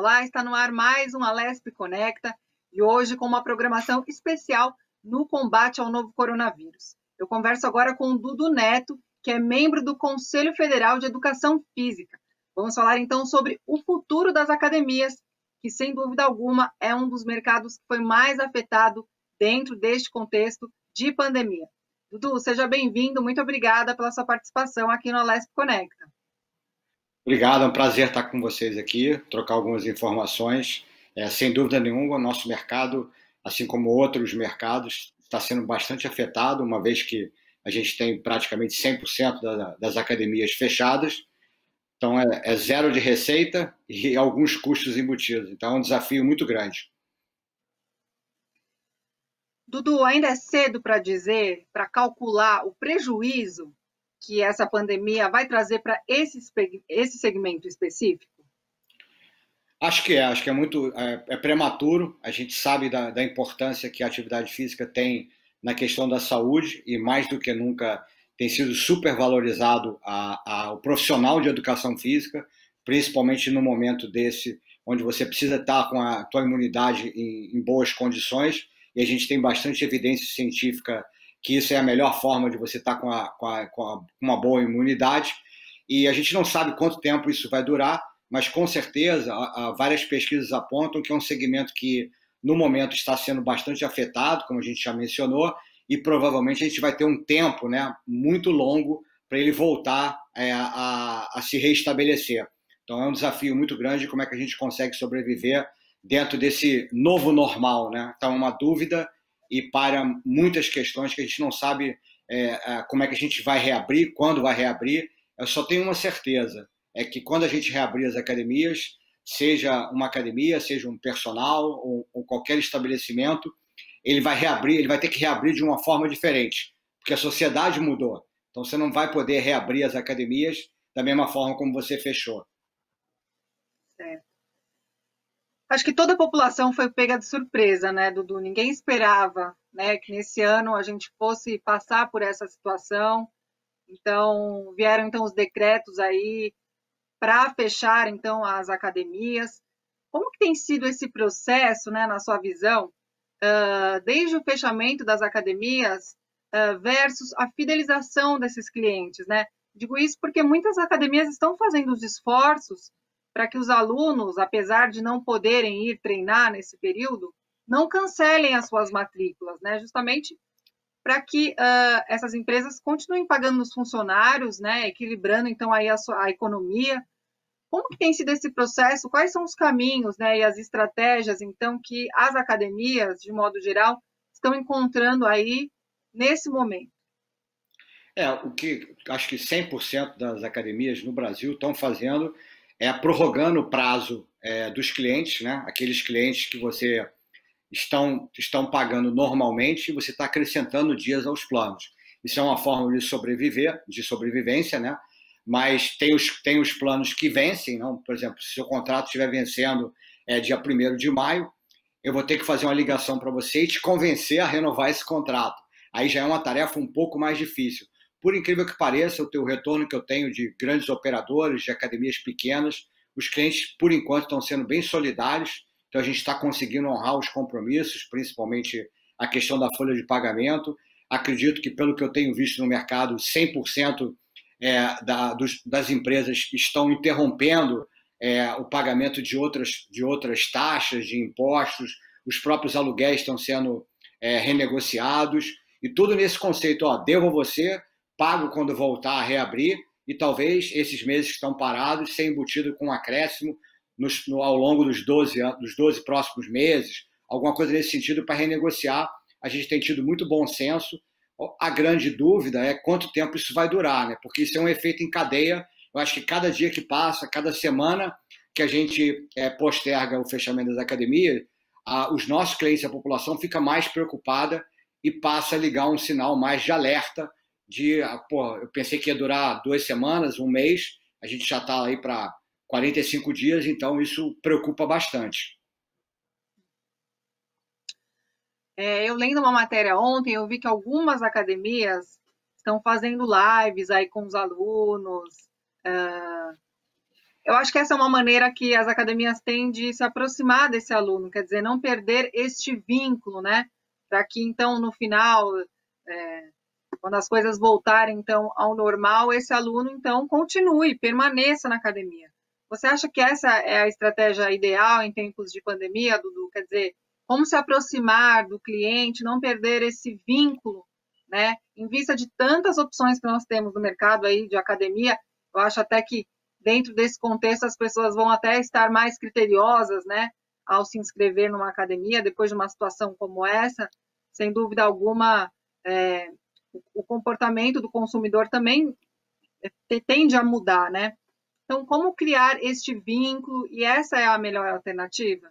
Olá, está no ar mais um Alesp Conecta e hoje com uma programação especial no combate ao novo coronavírus. Eu converso agora com o Dudu Neto, que é membro do Conselho Federal de Educação Física. Vamos falar então sobre o futuro das academias, que sem dúvida alguma é um dos mercados que foi mais afetado dentro deste contexto de pandemia. Dudu, seja bem-vindo, muito obrigada pela sua participação aqui no Alesp Conecta. Obrigado, é um prazer estar com vocês aqui, trocar algumas informações. Sem dúvida nenhuma, o nosso mercado, assim como outros mercados, está sendo bastante afetado, uma vez que a gente tem praticamente 100% das academias fechadas. Então, é zero de receita e alguns custos embutidos. Então, é um desafio muito grande. Dudu, ainda é cedo para dizer, para calcular o prejuízo que essa pandemia vai trazer para esse segmento específico? Acho que é muito prematuro. A gente sabe da importância que a atividade física tem na questão da saúde e mais do que nunca tem sido super valorizado o profissional de educação física, principalmente no momento desse, onde você precisa estar com a tua imunidade em boas condições, e a gente tem bastante evidência científica que isso é a melhor forma de você estar com uma boa imunidade, e a gente não sabe quanto tempo isso vai durar, mas com certeza várias pesquisas apontam que é um segmento que no momento está sendo bastante afetado, como a gente já mencionou, e provavelmente a gente vai ter um tempo, né, muito longo para ele voltar a se reestabelecer. Então é um desafio muito grande como é que a gente consegue sobreviver dentro desse novo normal, né? Então é uma dúvida e para muitas questões que a gente não sabe como é que a gente vai reabrir, quando vai reabrir. Eu só tenho uma certeza, é que quando a gente reabrir as academias, seja uma academia, seja um personal ou qualquer estabelecimento, ele vai ter que reabrir de uma forma diferente, porque a sociedade mudou. Então você não vai poder reabrir as academias da mesma forma como você fechou. Certo. Acho que toda a população foi pega de surpresa, né, Dudu? Ninguém esperava, né, que nesse ano a gente fosse passar por essa situação. Então, vieram então os decretos aí para fechar então as academias. Como que tem sido esse processo, né, na sua visão, desde o fechamento das academias versus a fidelização desses clientes, né? Digo isso porque muitas academias estão fazendo os esforços para que os alunos, apesar de não poderem ir treinar nesse período, não cancelem as suas matrículas, né? Justamente para que essas empresas continuem pagando os funcionários, né? Equilibrando então aí a economia. Como que tem sido esse processo? Quais são os caminhos, né, e as estratégias, então, que as academias, de modo geral, estão encontrando aí nesse momento? O que acho que 100% das academias no Brasil estão fazendo é prorrogando o prazo dos clientes, né? Aqueles clientes que você estão pagando normalmente e você está acrescentando dias aos planos. Isso é uma forma de sobrevivência, né? Mas tem os planos que vencem, não? Por exemplo, se o seu contrato estiver vencendo dia 1º de maio, eu vou ter que fazer uma ligação para você e te convencer a renovar esse contrato. Aí já é uma tarefa um pouco mais difícil. Por incrível que pareça, o retorno que eu tenho de grandes operadores, de academias pequenas, os clientes, por enquanto, estão sendo bem solidários. Então, a gente está conseguindo honrar os compromissos, principalmente a questão da folha de pagamento. Acredito que, pelo que eu tenho visto no mercado, 100% das empresas estão interrompendo o pagamento de outras taxas, de impostos, os próprios aluguéis estão sendo renegociados, e tudo nesse conceito, devo a você, pago quando voltar a reabrir, e talvez esses meses que estão parados ser embutido com um acréscimo ao longo dos 12 próximos meses, alguma coisa nesse sentido para renegociar. A gente tem tido muito bom senso. A grande dúvida é quanto tempo isso vai durar, né? Porque isso é um efeito em cadeia. Eu acho que cada dia que passa, cada semana que a gente posterga o fechamento das academias, os nossos clientes, a população, fica mais preocupada e passa a ligar um sinal mais de alerta eu pensei que ia durar 2 semanas, um mês, a gente já está aí para 45 dias, então isso preocupa bastante. Eu lendo uma matéria ontem, eu vi que algumas academias estão fazendo lives aí com os alunos, Eu acho que essa é uma maneira que as academias têm de se aproximar desse aluno, quer dizer, não perder este vínculo, né? Para que, então, no final, é, quando as coisas voltarem, então, ao normal, esse aluno, então, continue, permaneça na academia. Você acha que essa é a estratégia ideal em tempos de pandemia, Dudu? Quer dizer, como se aproximar do cliente, não perder esse vínculo, né? Em vista de tantas opções que nós temos no mercado aí de academia, eu acho até que dentro desse contexto as pessoas vão até estar mais criteriosas, né? Ao se inscrever numa academia, depois de uma situação como essa, sem dúvida alguma, o comportamento do consumidor também tende a mudar, né? Então, como criar este vínculo? E essa é a melhor alternativa?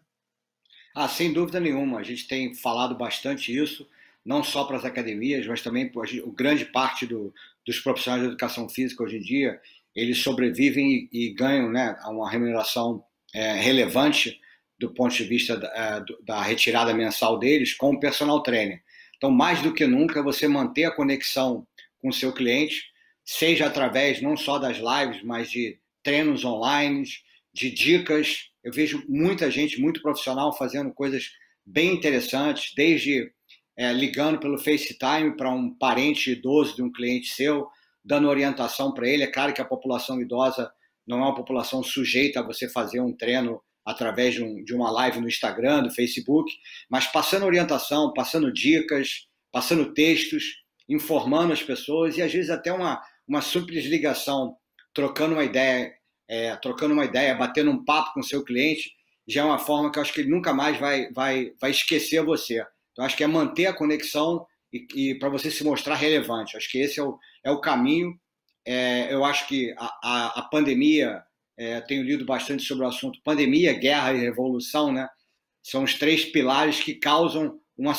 Ah, sem dúvida nenhuma. A gente tem falado bastante isso, não só para as academias, mas também grande parte dos profissionais de educação física hoje em dia, eles sobrevivem e ganham, né, uma remuneração relevante do ponto de vista da retirada mensal deles com o personal trainer. Então, mais do que nunca, você manter a conexão com o seu cliente, seja através não só das lives, mas de treinos online, de dicas. Eu vejo muita gente, muito profissional, fazendo coisas bem interessantes, desde ligando pelo FaceTime para um parente idoso de um cliente seu, dando orientação para ele. É claro que a população idosa não é uma população sujeita a você fazer um treino através de uma live no Instagram, do Facebook, mas passando orientação, passando dicas, passando textos, informando as pessoas e às vezes até uma simples ligação, trocando uma ideia, batendo um papo com o seu cliente, já é uma forma que eu acho que ele nunca mais vai esquecer você. Então, acho que é manter a conexão e para você se mostrar relevante. Acho que esse é o caminho. Eu acho que a pandemia, tenho lido bastante sobre o assunto, pandemia, guerra e revolução, né? São os três pilares que causam uma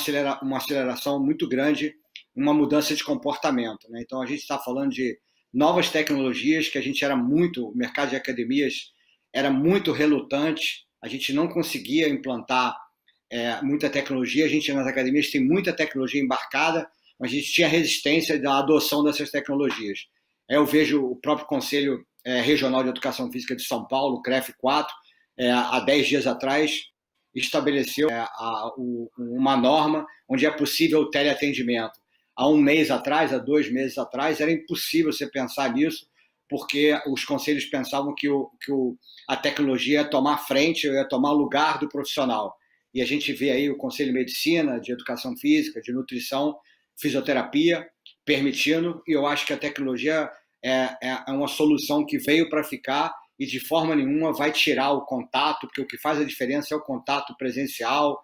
aceleração muito grande, uma mudança de comportamento, né? Então, a gente está falando de novas tecnologias que a gente o mercado de academias era muito relutante, a gente não conseguia implantar muita tecnologia, a gente nas academias tem muita tecnologia embarcada, mas a gente tinha resistência da adoção dessas tecnologias. Eu vejo o próprio Conselho Regional de Educação Física de São Paulo, o CREF4, há 10 dias atrás, estabeleceu uma norma onde é possível o teleatendimento. Há um mês atrás, há 2 meses atrás, era impossível você pensar nisso, porque os conselhos pensavam que a tecnologia ia tomar frente, ia tomar lugar do profissional. E a gente vê aí o Conselho de Medicina, de Educação Física, de Nutrição, Fisioterapia, permitindo, e eu acho que a tecnologia é uma solução que veio para ficar e de forma nenhuma vai tirar o contato, porque o que faz a diferença é o contato presencial,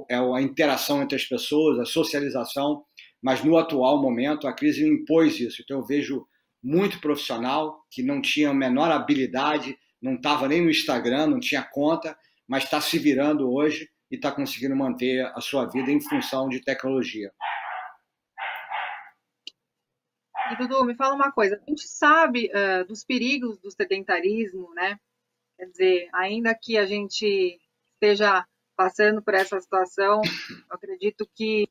é a interação entre as pessoas, a socialização, mas no atual momento a crise impôs isso. Então eu vejo muito profissional que não tinha a menor habilidade, não estava nem no Instagram, não tinha conta, mas está se virando hoje e está conseguindo manter a sua vida em função de tecnologia. E, Dudu, me fala uma coisa, a gente sabe dos perigos do sedentarismo, né? Quer dizer, ainda que a gente esteja passando por essa situação, eu acredito que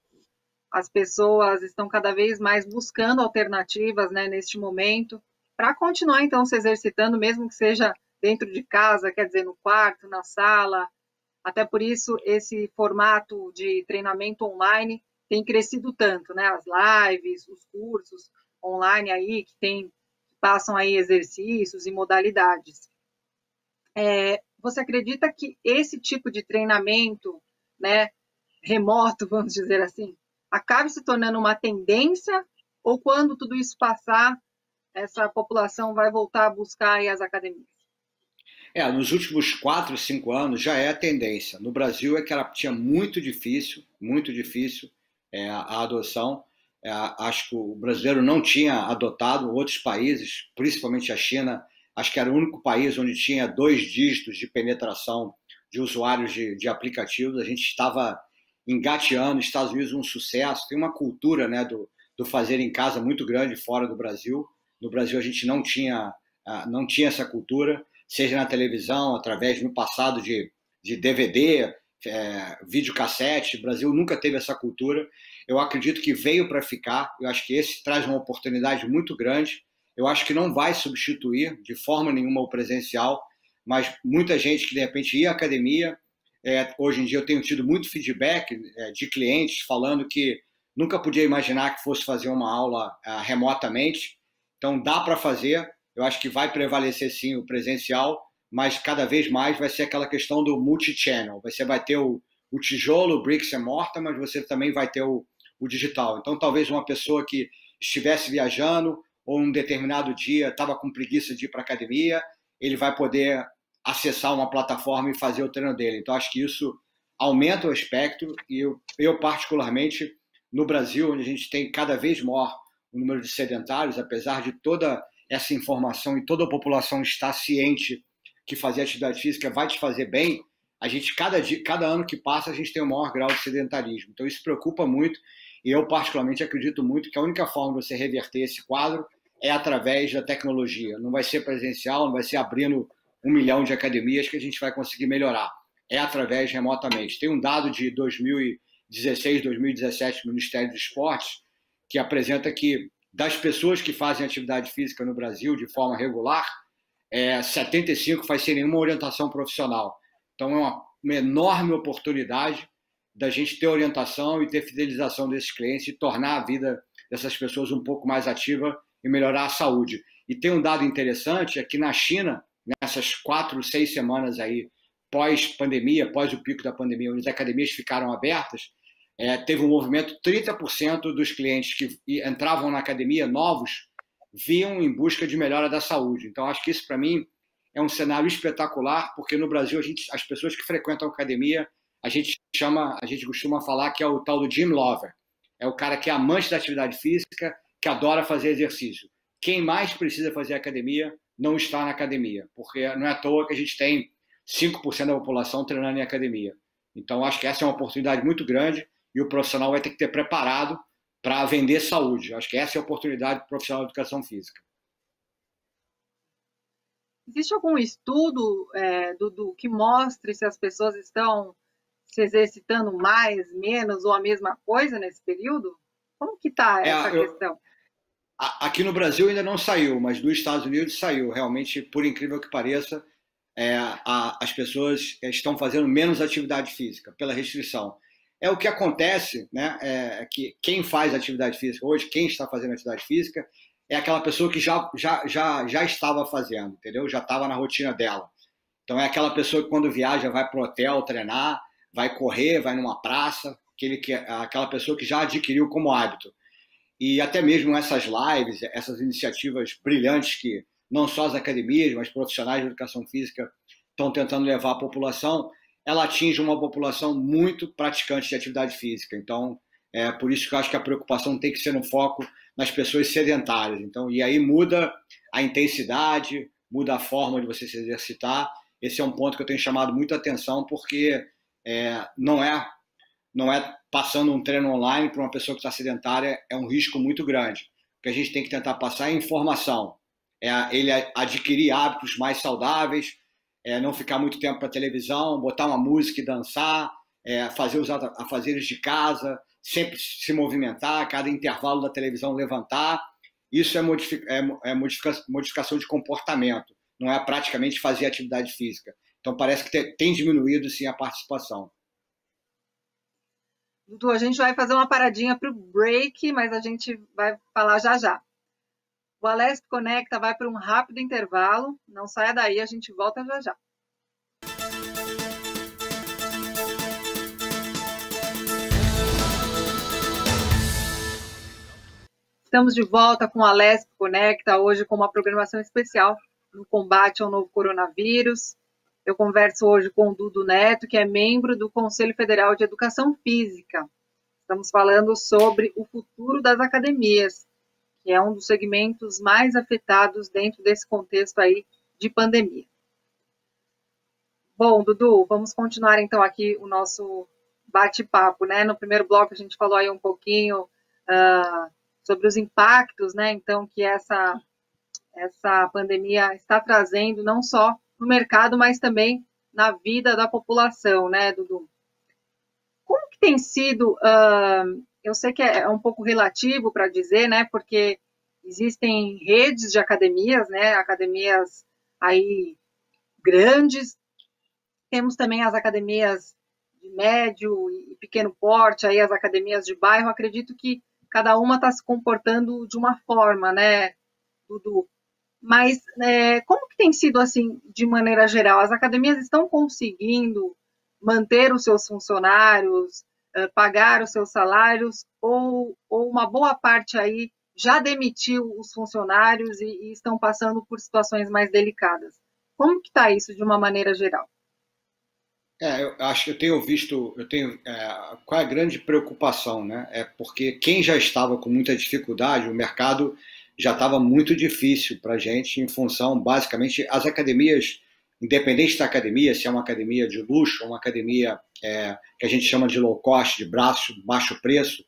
as pessoas estão cada vez mais buscando alternativas, né, neste momento, para continuar, então, se exercitando, mesmo que seja dentro de casa, quer dizer, no quarto, na sala. Até por isso, esse formato de treinamento online tem crescido tanto, né? As lives, os cursos online aí, que passam aí exercícios e modalidades. Você acredita que esse tipo de treinamento, né, remoto, vamos dizer assim, acabe se tornando uma tendência, ou quando tudo isso passar, essa população vai voltar a buscar aí as academias? Nos últimos 4, 5 anos já é a tendência. No Brasil é que ela tinha muito difícil a adoção. Acho que o brasileiro não tinha adotado, outros países, principalmente a China, acho que era o único país onde tinha 2 dígitos de penetração de usuários de aplicativos. A gente estava engateando, Estados Unidos um sucesso, tem uma cultura, né, do fazer em casa muito grande fora do Brasil. No Brasil a gente não tinha essa cultura, seja na televisão, através no passado de DVD, videocassete. O Brasil nunca teve essa cultura. Eu acredito que veio para ficar. Eu acho que esse traz uma oportunidade muito grande. Eu acho que não vai substituir de forma nenhuma o presencial, mas muita gente que de repente ia à academia. Hoje em dia eu tenho tido muito feedback de clientes falando que nunca podia imaginar que fosse fazer uma aula remotamente. Então dá para fazer. Eu acho que vai prevalecer sim o presencial, mas cada vez mais vai ser aquela questão do multi-channel. Você vai ter o tijolo, o bricks and mortar, mas você também vai ter o digital. Então talvez uma pessoa que estivesse viajando ou um determinado dia estava com preguiça de ir para a academia, ele vai poder acessar uma plataforma e fazer o treino dele. Então, acho que isso aumenta o espectro e eu particularmente, no Brasil, onde a gente tem cada vez maior o número de sedentários, apesar de toda essa informação e toda a população estar ciente que fazer atividade física vai te fazer bem, a gente, cada ano que passa, a gente tem um maior grau de sedentarismo. Então, isso preocupa muito e eu, particularmente, acredito muito que a única forma de você reverter esse quadro é através da tecnologia. Não vai ser presencial, não vai ser abrindo 1 milhão de academias que a gente vai conseguir melhorar. É através remotamente. Tem um dado de 2016, 2017 do Ministério dos Esportes que apresenta que das pessoas que fazem atividade física no Brasil de forma regular, 75 faz sem nenhuma orientação profissional. Então é uma enorme oportunidade da gente ter orientação e ter fidelização desses clientes e tornar a vida dessas pessoas um pouco mais ativa e melhorar a saúde. E tem um dado interessante, é que na China, nessas 4, 6 semanas aí, pós-pandemia, pós o pico da pandemia, onde as academias ficaram abertas, teve um movimento, 30% dos clientes que entravam na academia, novos, vinham em busca de melhora da saúde. Então, acho que isso, para mim, é um cenário espetacular, porque no Brasil, as pessoas que frequentam a academia, a gente costuma falar que é o tal do gym lover. É o cara que é amante da atividade física, que adora fazer exercício. Quem mais precisa fazer academia não está na academia, porque não é à toa que a gente tem 5% da população treinando em academia. Então, acho que essa é uma oportunidade muito grande e o profissional vai ter que ter preparado para vender saúde. Acho que essa é a oportunidade do profissional de educação física. Existe algum estudo, Dudu, que mostre se as pessoas estão se exercitando mais, menos ou a mesma coisa nesse período? Como que está essa questão? Aqui no Brasil ainda não saiu, mas nos Estados Unidos saiu. Realmente, por incrível que pareça, as pessoas estão fazendo menos atividade física pela restrição. O que acontece, né, é que quem faz atividade física hoje, quem está fazendo atividade física, é aquela pessoa que já estava fazendo, entendeu? Já estava na rotina dela. Então é aquela pessoa que quando viaja vai para o hotel treinar, vai correr, vai numa praça, aquela pessoa que já adquiriu como hábito. E até mesmo essas lives, essas iniciativas brilhantes que não só as academias, mas profissionais de educação física estão tentando levar à população, ela atinge uma população muito praticante de atividade física. Então, por isso que eu acho que a preocupação tem que ser no foco nas pessoas sedentárias. Então, e aí muda a intensidade, muda a forma de você se exercitar. Esse é um ponto que eu tenho chamado muita atenção, porque não é passando um treino online para uma pessoa que está sedentária, é um risco muito grande. O que a gente tem que tentar passar é informação. Ele adquirir hábitos mais saudáveis, não ficar muito tempo para televisão, botar uma música e dançar, fazer os afazeres de casa, sempre se movimentar, cada intervalo da televisão levantar. Isso é modificação de comportamento, não é praticamente fazer atividade física. Então parece que tem diminuído sim a participação. Dudu, a gente vai fazer uma paradinha para o break, mas a gente vai falar já já. O Alesp Conecta vai para um rápido intervalo. Não saia daí, a gente volta já já. Estamos de volta com o Alesp Conecta, hoje com uma programação especial no combate ao novo coronavírus. Eu converso hoje com o Dudu Neto, que é membro do Conselho Federal de Educação Física. Estamos falando sobre o futuro das academias, que é um dos segmentos mais afetados dentro desse contexto aí de pandemia. Bom, Dudu, vamos continuar então aqui o nosso bate-papo, né? No primeiro bloco a gente falou aí um pouquinho sobre os impactos, né? Então, que essa pandemia está trazendo não só no mercado, mas também na vida da população, né, Dudu? Como que tem sido, eu sei que é um pouco relativo para dizer, né, porque existem redes de academias, né, academias aí grandes, temos também as academias de médio e pequeno porte, aí as academias de bairro. Acredito que cada uma está se comportando de uma forma, né, Dudu? Mas como que tem sido assim, de maneira geral? As academias estão conseguindo manter os seus funcionários, pagar os seus salários, ou uma boa parte aí já demitiu os funcionários e estão passando por situações mais delicadas? Como que está isso de uma maneira geral? Eu acho que eu tenho visto, qual é a grande preocupação, né? É porque quem já estava com muita dificuldade, o mercado já estava muito difícil para a gente, em função, basicamente, as academias, independente da academia, se é uma academia de luxo, uma academia que a gente chama de low cost, de baixo preço,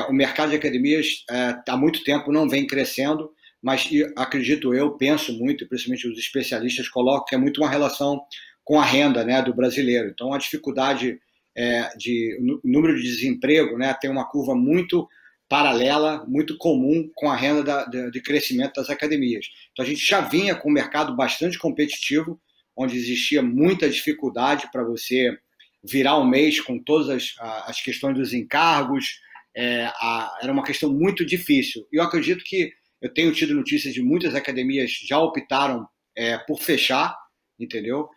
o mercado de academias há muito tempo não vem crescendo, mas acredito eu, penso muito, principalmente os especialistas colocam que é muito uma relação com a renda, né, do brasileiro. Então, a dificuldade o número de desemprego, né, tem uma curva muito paralela, muito comum com a renda de crescimento das academias. Então, a gente já vinha com um mercado bastante competitivo, onde existia muita dificuldade para você virar um mês com todas as questões dos encargos, era uma questão muito difícil. E eu acredito que eu tenho tido notícias de muitas academias já optaram por fechar, entendeu?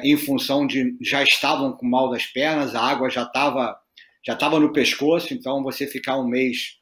Em função de já estavam com mal das pernas, a água já estava no pescoço, então você ficar um mês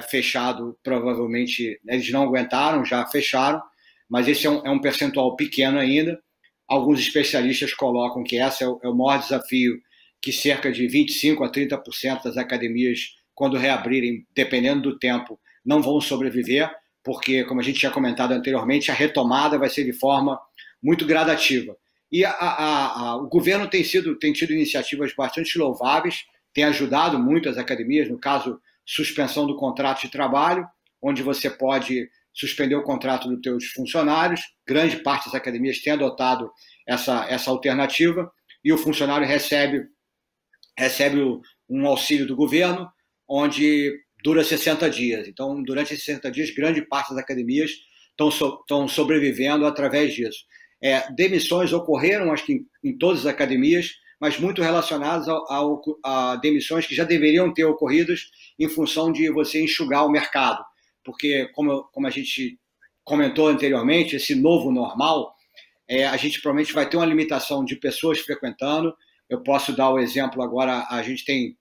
fechado, provavelmente eles não aguentaram, já fecharam, mas esse é um percentual pequeno ainda. Alguns especialistas colocam que esse é o maior desafio, que cerca de 25% a 30% das academias, quando reabrirem, dependendo do tempo, não vão sobreviver, porque, como a gente tinha comentado anteriormente, a retomada vai ser de forma muito gradativa. E o governo tem tido iniciativas bastante louváveis, tem ajudado muito as academias, no caso, suspensão do contrato de trabalho, onde você pode suspender o contrato dos teus funcionários. Grande parte das academias tem adotado essa alternativa, e o funcionário recebe um auxílio do governo, onde dura 60 dias. Então, durante esses 60 dias, grande parte das academias estão sobrevivendo através disso. Demissões ocorreram, acho que em todas as academias, mas muito relacionadas a demissões que já deveriam ter ocorrido em função de você enxugar o mercado. Porque, como a gente comentou anteriormente, esse novo normal, a gente provavelmente vai ter uma limitação de pessoas frequentando. Eu posso dar o exemplo agora, a gente tem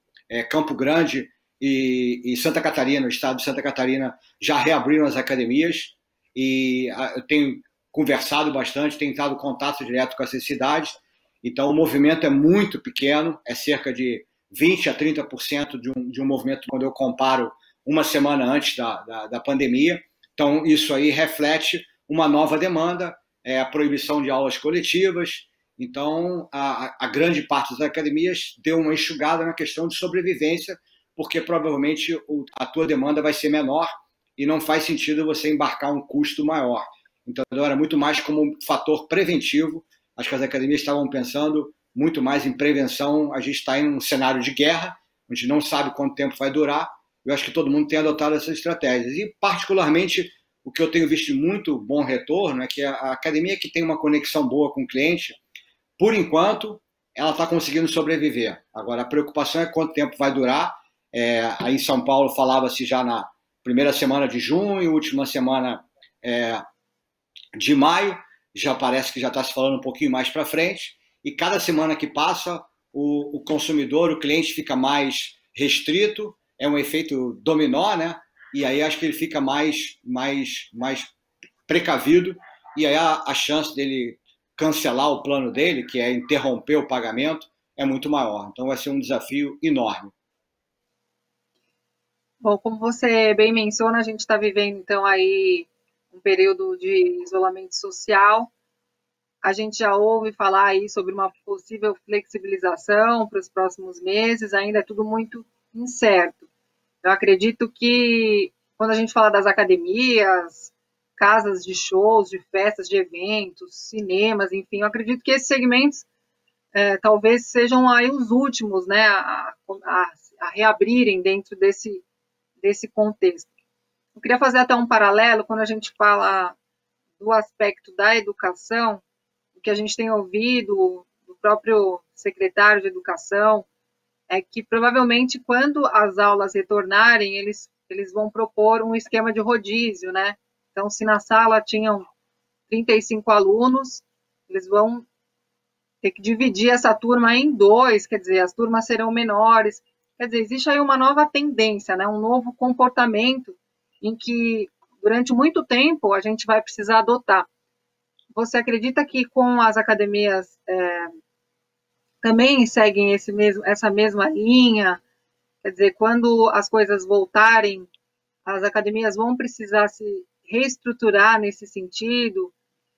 Campo Grande e Santa Catarina, o estado de Santa Catarina já reabriram as academias, e eu tenho conversado bastante, tenho estado em contato direto com essas cidades. Então, o movimento é muito pequeno, é cerca de 20% a 30% de um movimento quando eu comparo uma semana antes da pandemia. Então, isso aí reflete uma nova demanda, a proibição de aulas coletivas. Então, a grande parte das academias deu uma enxugada na questão de sobrevivência, porque provavelmente a tua demanda vai ser menor e não faz sentido você embarcar um custo maior. Então, era muito mais como um fator preventivo. Acho que as academias estavam pensando muito mais em prevenção. A gente está em um cenário de guerra, a gente não sabe quanto tempo vai durar. Eu acho que todo mundo tem adotado essas estratégias. E, particularmente, o que eu tenho visto de muito bom retorno é que a academia que tem uma conexão boa com o cliente, por enquanto, ela está conseguindo sobreviver. Agora, a preocupação é quanto tempo vai durar. Aí em São Paulo falava-se já na primeira semana de junho, última semana de maio, já parece que já está se falando um pouquinho mais para frente, e cada semana que passa, o consumidor, o cliente fica mais restrito, é um efeito dominó, né? E aí acho que ele fica mais precavido, e aí a chance dele cancelar o plano dele, que é interromper o pagamento, é muito maior. Então vai ser um desafio enorme. Bom, como você bem menciona, a gente está vivendo então aí um período de isolamento social. A gente já ouve falar aí sobre uma possível flexibilização para os próximos meses, ainda é tudo muito incerto. Eu acredito que quando a gente fala das academias, casas de shows, de festas, de eventos, cinemas, enfim, eu acredito que esses segmentos talvez sejam aí os últimos, né, a reabrirem dentro desse contexto. Eu queria fazer até um paralelo quando a gente fala do aspecto da educação. O que a gente tem ouvido do próprio secretário de Educação, é que provavelmente quando as aulas retornarem, eles vão propor um esquema de rodízio, né? Então, se na sala tinham 35 alunos, eles vão ter que dividir essa turma em dois, quer dizer, as turmas serão menores. Quer dizer, existe aí uma nova tendência, né? Um novo comportamento em que, durante muito tempo, a gente vai precisar adotar. Você acredita que com as academias também seguem essa mesma linha? Quer dizer, quando as coisas voltarem, as academias vão precisar se reestruturar nesse sentido,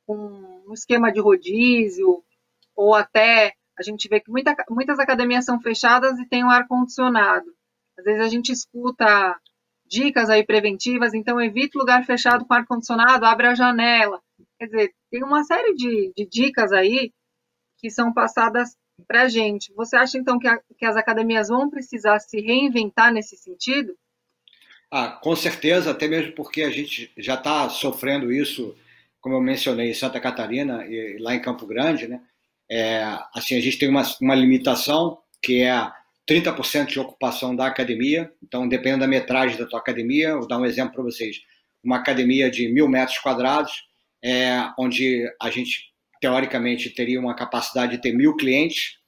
com um esquema de rodízio, ou até a gente vê que muitas academias são fechadas e tem um ar-condicionado. Às vezes a gente escuta dicas aí preventivas, então evite lugar fechado com ar-condicionado, abre a janela. Quer dizer, tem uma série de dicas aí que são passadas para a gente. Você acha, então, que as academias vão precisar se reinventar nesse sentido? Com certeza, até mesmo porque a gente já está sofrendo isso, como eu mencionei, em Santa Catarina e lá em Campo Grande, né? Assim, a gente tem uma limitação que é 30% de ocupação da academia, então dependendo da metragem da tua academia, vou dar um exemplo para vocês, uma academia de 1.000 metros quadrados, onde a gente teoricamente teria uma capacidade de ter 1.000 clientes,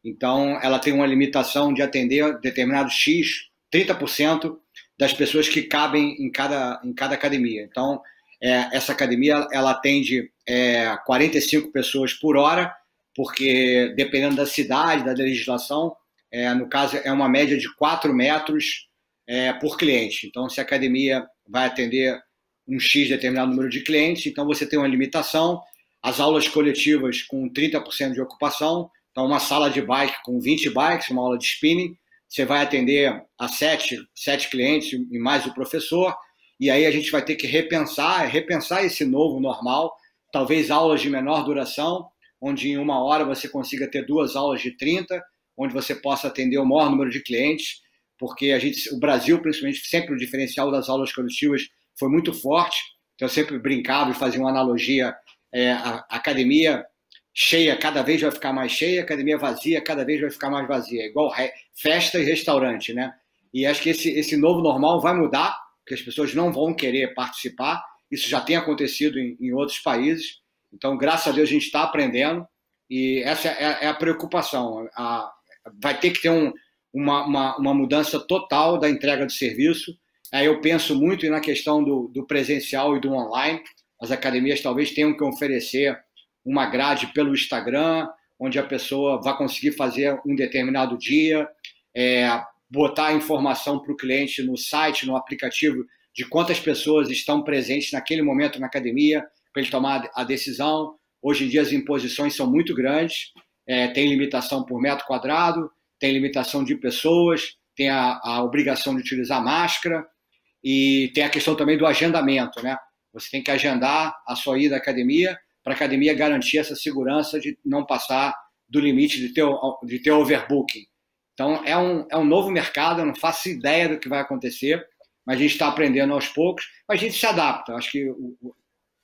então ela tem uma limitação de atender determinado X, 30% das pessoas que cabem em cada academia. Então, essa academia ela atende 45 pessoas por hora, porque dependendo da cidade, da legislação, no caso é uma média de 4 metros por cliente. Então, se a academia vai atender um X determinado número de clientes, então você tem uma limitação. As aulas coletivas com 30% de ocupação, então uma sala de bike com 20 bikes, uma aula de spinning, você vai atender a sete clientes e mais o professor, e aí a gente vai ter que repensar esse novo normal, talvez aulas de menor duração, onde em 1 hora você consiga ter 2 aulas de 30, onde você possa atender o maior número de clientes, porque o Brasil, principalmente, sempre o diferencial das aulas coletivas foi muito forte, então eu sempre brincava e fazia uma analogia, a academia cheia cada vez vai ficar mais cheia, academia vazia cada vez vai ficar mais vazia, igual festa e restaurante, né? E acho que esse novo normal vai mudar, porque as pessoas não vão querer participar, isso já tem acontecido em outros países, então graças a Deus a gente está aprendendo, e essa é a preocupação, vai ter que ter uma mudança total da entrega de serviço. Aí eu penso muito na questão do presencial e do online, as academias talvez tenham que oferecer uma grade pelo Instagram, onde a pessoa vai conseguir fazer um determinado dia, botar a informação para o cliente no site, no aplicativo, de quantas pessoas estão presentes naquele momento na academia, para ele tomar a decisão. Hoje em dia as imposições são muito grandes, tem limitação por metro quadrado, tem limitação de pessoas, tem a obrigação de utilizar máscara, e tem a questão também do agendamento, né? Você tem que agendar a sua ida à academia, para a academia garantir essa segurança de não passar do limite de ter overbooking. Então, é um novo mercado, eu não faço ideia do que vai acontecer, mas a gente está aprendendo aos poucos, mas a gente se adapta. Acho que,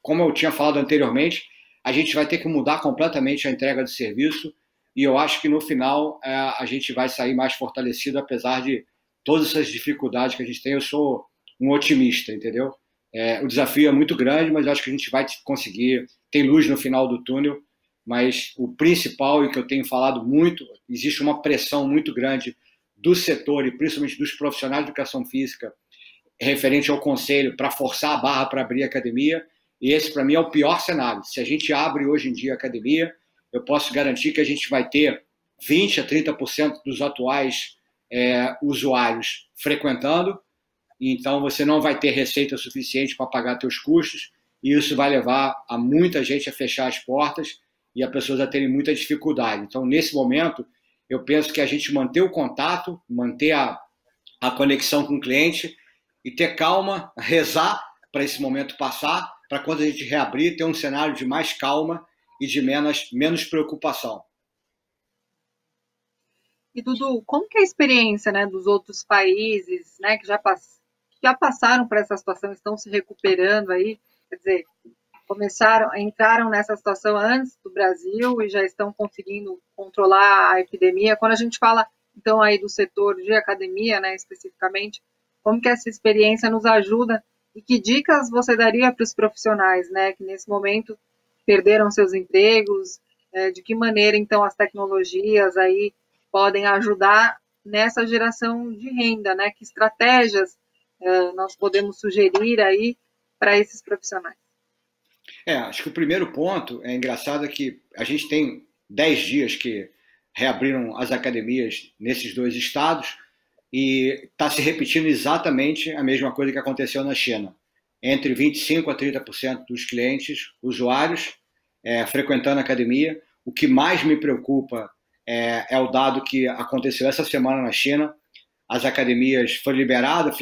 como eu tinha falado anteriormente, a gente vai ter que mudar completamente a entrega de serviço, e eu acho que no final a gente vai sair mais fortalecido, apesar de todas essas dificuldades que a gente tem. Eu sou um otimista, entendeu? O desafio é muito grande, mas eu acho que a gente vai conseguir. Tem luz no final do túnel, mas o principal, e que eu tenho falado muito, existe uma pressão muito grande do setor, e principalmente dos profissionais de educação física, referente ao conselho, para forçar a barra para abrir a academia, e esse, para mim, é o pior cenário. Se a gente abre hoje em dia a academia, eu posso garantir que a gente vai ter 20% a 30% dos atuais usuários frequentando, então você não vai ter receita suficiente para pagar seus custos, e isso vai levar a muita gente a fechar as portas e as pessoas a terem muita dificuldade. Então, nesse momento, eu penso que a gente manter o contato, manter a conexão com o cliente e ter calma, rezar para esse momento passar, para quando a gente reabrir, ter um cenário de mais calma e de menos preocupação. E, Dudu, como que é a experiência, né, dos outros países, né, que já passaram por essa situação, estão se recuperando aí? Quer dizer, entraram nessa situação antes do Brasil e já estão conseguindo controlar a epidemia. Quando a gente fala, então, aí do setor de academia, né, especificamente, como que essa experiência nos ajuda e que dicas você daria para os profissionais, né, que nesse momento perderam seus empregos, de que maneira, então, as tecnologias aí podem ajudar nessa geração de renda, né, que estratégias nós podemos sugerir aí para esses profissionais? Acho que o primeiro ponto é engraçado que a gente tem 10 dias que reabriram as academias nesses dois estados e está se repetindo exatamente a mesma coisa que aconteceu na China. Entre 25% a 30% dos clientes, usuários, frequentando a academia. O que mais me preocupa é o dado que aconteceu essa semana na China. As academias foram liberadas,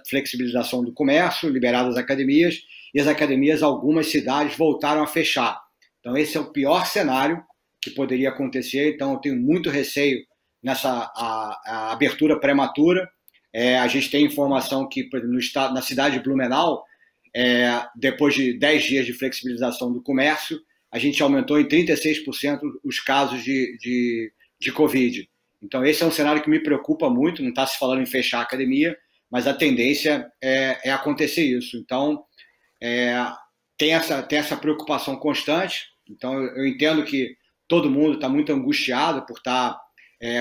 flexibilização do comércio, liberadas as academias, e as academias, algumas cidades, voltaram a fechar. Então, esse é o pior cenário que poderia acontecer. Então, eu tenho muito receio nessa a abertura prematura. A gente tem informação que, por exemplo, na cidade de Blumenau, depois de 10 dias de flexibilização do comércio, a gente aumentou em 36% os casos de Covid. Então, esse é um cenário que me preocupa muito. Não está se falando em fechar a academia, mas a tendência é acontecer isso. Então, tem essa preocupação constante. Então, eu entendo que todo mundo está muito angustiado por estar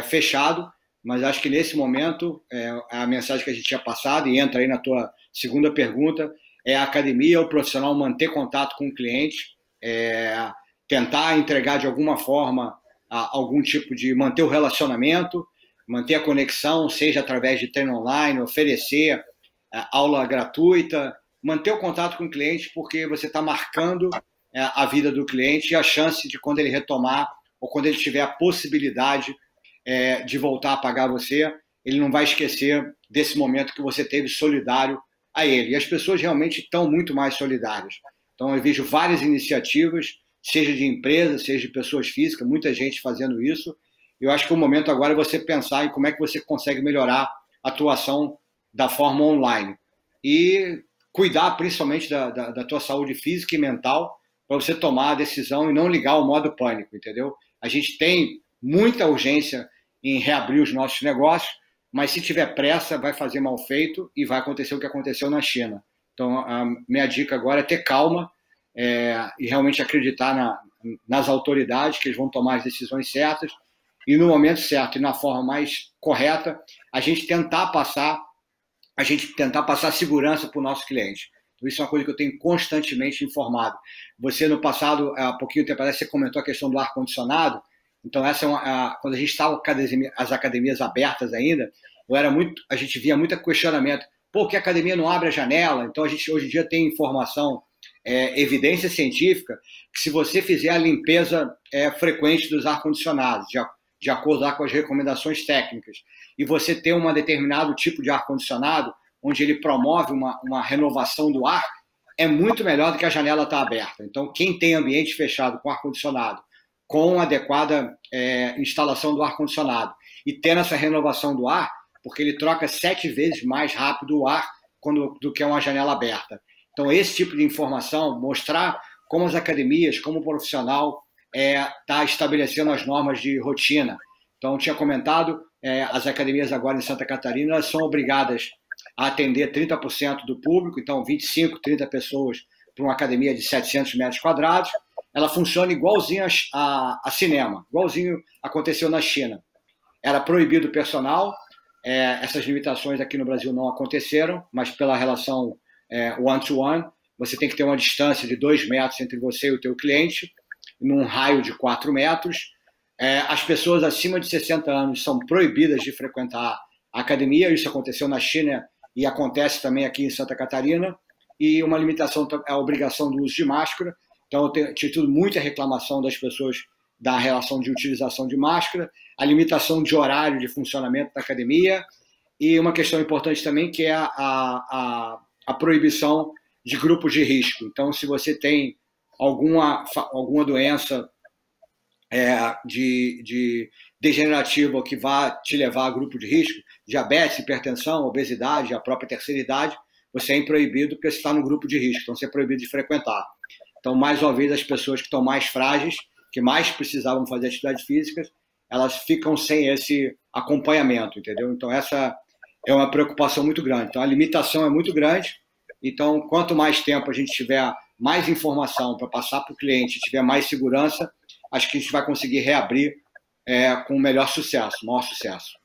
fechado, mas acho que nesse momento, a mensagem que a gente tinha passado, e entra aí na tua segunda pergunta, é a academia, o profissional manter contato com o cliente, tentar entregar de alguma forma algum tipo de manter o relacionamento, manter a conexão, seja através de treino online, oferecer aula gratuita, manter o contato com o cliente, porque você está marcando a vida do cliente e a chance de quando ele retomar ou quando ele tiver a possibilidade de voltar a pagar você, ele não vai esquecer desse momento que você teve solidário a ele. E as pessoas realmente estão muito mais solidárias. Então, eu vejo várias iniciativas, seja de empresas, seja de pessoas físicas, muita gente fazendo isso. Eu acho que o momento agora é você pensar em como é que você consegue melhorar a atuação da forma online. E cuidar principalmente da tua saúde física e mental para você tomar a decisão e não ligar o modo pânico, entendeu? A gente tem muita urgência em reabrir os nossos negócios, mas se tiver pressa, vai fazer mal feito e vai acontecer o que aconteceu na China. Então, a minha dica agora é ter calma e realmente acreditar nas autoridades, que eles vão tomar as decisões certas e no momento certo e na forma mais correta, a gente tentar passar segurança para o nosso cliente. Então, isso é uma coisa que eu tenho constantemente informado. Você, no passado, há pouquinho tempo atrás, você comentou a questão do ar-condicionado. Então, quando a gente estava com as academias abertas ainda, a gente via muito questionamento. Por que a academia não abre a janela? Então, a gente hoje em dia tem informação, evidência científica, que se você fizer a limpeza frequente dos ar-condicionados, de acordo lá com as recomendações técnicas, e você ter um determinado tipo de ar-condicionado, onde ele promove uma renovação do ar, é muito melhor do que a janela estar aberta. Então, quem tem ambiente fechado com ar-condicionado, com adequada instalação do ar-condicionado, e tendo essa renovação do ar, porque ele troca 7 vezes mais rápido o ar do que uma janela aberta. Então, esse tipo de informação, mostrar como as academias, como o profissional está estabelecendo as normas de rotina. Então, eu tinha comentado, as academias agora em Santa Catarina elas são obrigadas a atender 30% do público, então 25, 30 pessoas para uma academia de 700 metros quadrados. Ela funciona igualzinho a cinema, igualzinho aconteceu na China. Era proibido o personal, essas limitações aqui no Brasil não aconteceram, mas pela relação one-to-one, você tem que ter uma distância de 2 metros entre você e o teu cliente, num raio de 4 metros. As pessoas acima de 60 anos são proibidas de frequentar a academia, isso aconteceu na China e acontece também aqui em Santa Catarina, e uma limitação é a obrigação do uso de máscara. Então, eu tive tido muita reclamação das pessoas da relação de utilização de máscara, a limitação de horário de funcionamento da academia, e uma questão importante também que é a proibição de grupos de risco. Então, se você tem alguma doença de degenerativa que vá te levar a grupo de risco, diabetes, hipertensão, obesidade, a própria terceira idade, você é proibido porque você está no grupo de risco, então você é proibido de frequentar. Então, mais uma vez, as pessoas que estão mais frágeis, que mais precisavam fazer atividades físicas, elas ficam sem esse acompanhamento, entendeu? Então, essa é uma preocupação muito grande. Então, a limitação é muito grande. Então, quanto mais tempo a gente tiver mais informação para passar para o cliente, tiver mais segurança, acho que a gente vai conseguir reabrir com o melhor sucesso, maior sucesso.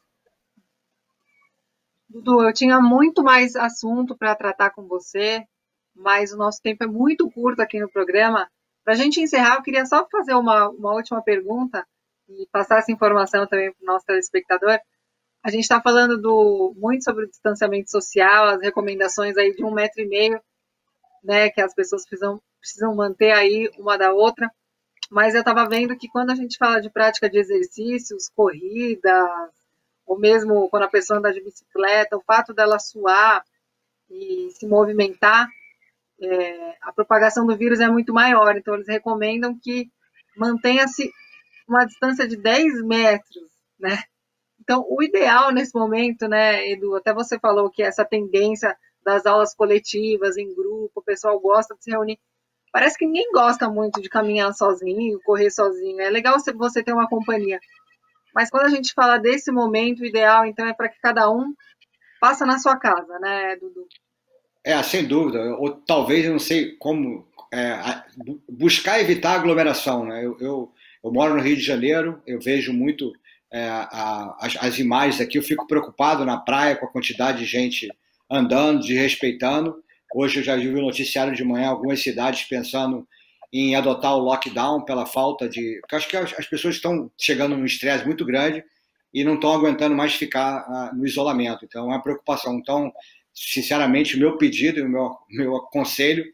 Dudu, eu tinha muito mais assunto para tratar com você, mas o nosso tempo é muito curto aqui no programa. Para a gente encerrar, eu queria só fazer uma última pergunta e passar essa informação também para o nosso telespectador. A gente está falando muito sobre o distanciamento social, as recomendações aí de 1,5 metro, né, que as pessoas precisam manter aí uma da outra. Mas eu estava vendo que quando a gente fala de prática de exercícios, corridas, ou mesmo quando a pessoa anda de bicicleta, o fato dela suar e se movimentar, a propagação do vírus é muito maior. Então, eles recomendam que mantenha-se uma distância de 10 metros, né? Então, o ideal nesse momento, né, Edu, até você falou que essa tendência das aulas coletivas, em grupo, o pessoal gosta de se reunir. Parece que ninguém gosta muito de caminhar sozinho, correr sozinho. É legal você ter uma companhia. Mas quando a gente fala desse momento, o ideal, então, é para que cada um faça na sua casa, né, Dudu? Sem dúvida. Ou talvez, eu não sei como, buscar evitar aglomeração, né? Eu moro no Rio de Janeiro, eu vejo muito as imagens aqui, eu fico preocupado na praia com a quantidade de gente andando, desrespeitando. Hoje eu já vi o noticiário de manhã, algumas cidades pensando em adotar o lockdown pela falta de... Porque acho que as pessoas estão chegando num estresse muito grande e não estão aguentando mais ficar no isolamento. Então, é uma preocupação. Então, sinceramente, o meu pedido e o meu conselho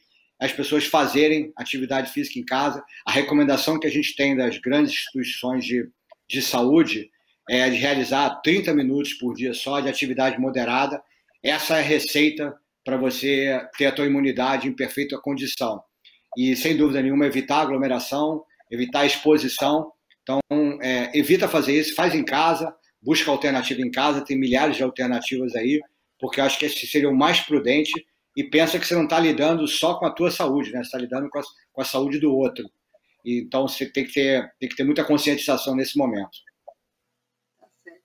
é as pessoas fazerem atividade física em casa. A recomendação que a gente tem das grandes instituições de saúde é de realizar 30 minutos por dia só de atividade moderada. Essa é a receita para você ter a tua imunidade em perfeita condição. E, sem dúvida nenhuma, evitar aglomeração, evitar exposição. Então, evita fazer isso, faz em casa, busca alternativa em casa, tem milhares de alternativas aí, porque eu acho que esse seria o mais prudente, e pensa que você não está lidando só com a tua saúde, né? Você está lidando com a saúde do outro. E, então, você tem que ter muita conscientização nesse momento. Tá certo.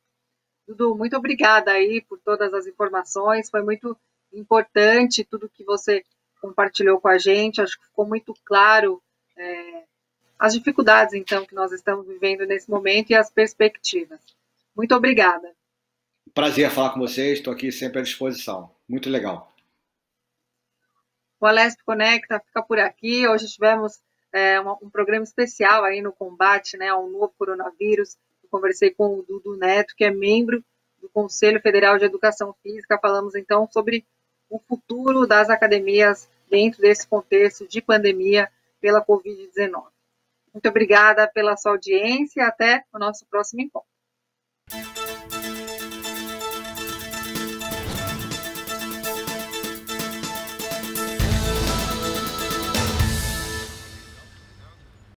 Dudu, muito obrigada aí por todas as informações, foi muito importante tudo que você compartilhou com a gente, acho que ficou muito claro as dificuldades, então, que nós estamos vivendo nesse momento e as perspectivas. Muito obrigada. Prazer falar com vocês, estou aqui sempre à disposição. Muito legal. O Alesp Conecta fica por aqui. Hoje tivemos um programa especial aí no combate, né, ao novo coronavírus. Eu conversei com o Dudu Neto, que é membro do Conselho Federal de Educação Física. Falamos, então, sobre o futuro das academias dentro desse contexto de pandemia pela Covid-19. Muito obrigada pela sua audiência e até o nosso próximo encontro.